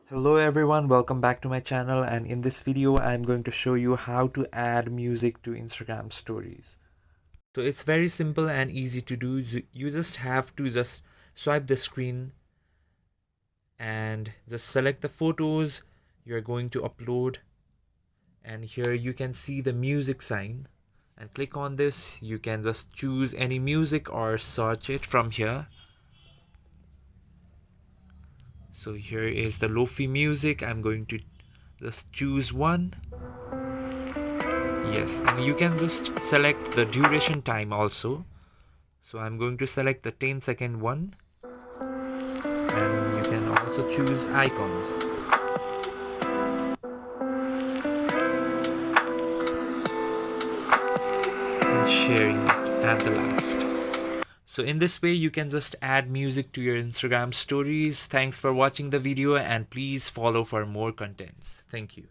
Hello everyone, welcome back to my channel, and in this video I'm going to show you how to add music to Instagram stories. So it's very simple and easy to do. You just have to swipe the screen and just select the photos you're going to upload, and here you can see the music sign and click on this. You can just choose any music or search it from here. So here is the lofi music. I'm going to just choose one. Yes, and you can just select the duration time also. So I'm going to select the 10-second one, and you can also choose icons and sharing it at the last. So in this way you can just add music to your Instagram stories. Thanks for watching the video, and please follow for more contents. Thank you.